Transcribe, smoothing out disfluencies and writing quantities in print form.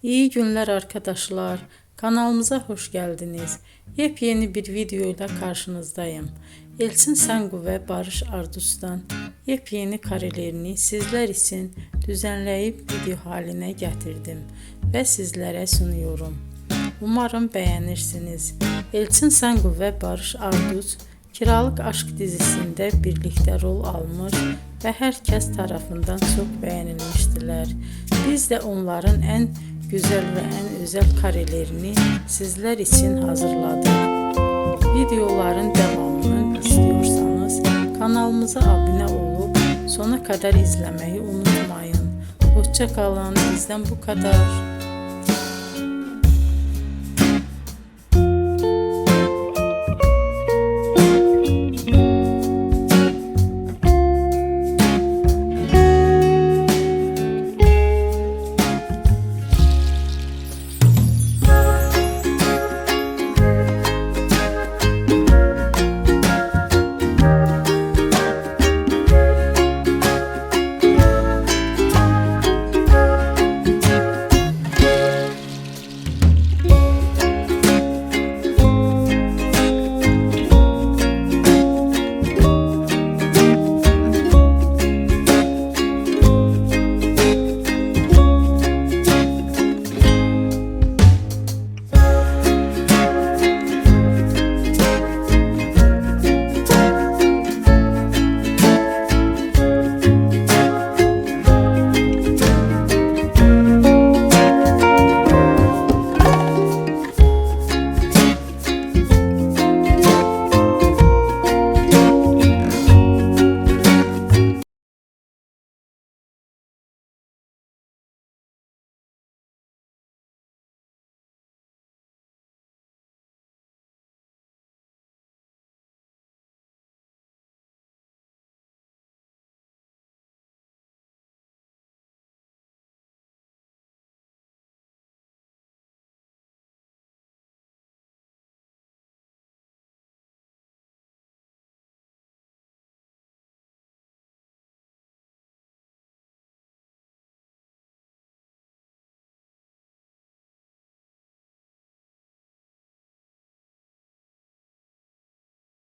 İyi günler arkadaşlar. Kanalımıza hoş geldiniz. Yepyeni bir video ile karşınızdayım. Elçin Sangu ve Barış Ardus'tan yepyeni karelerini sizler için düzenleyip video haline getirdim ve sizlere sunuyorum. Umarım beğenirsiniz. Elçin Sangu ve Barış Ardus Kiralık Aşk dizisinde birlikte rol almış ve herkes tarafından çok beğenilmiştiler. Biz de onların en güzel ve en özel karelerini sizler için hazırladık. Videoların devamını istiyorsanız kanalımıza abone olup sona kadar izlemeyi unutmayın. Hoşça kalın. Bizden bu kadar.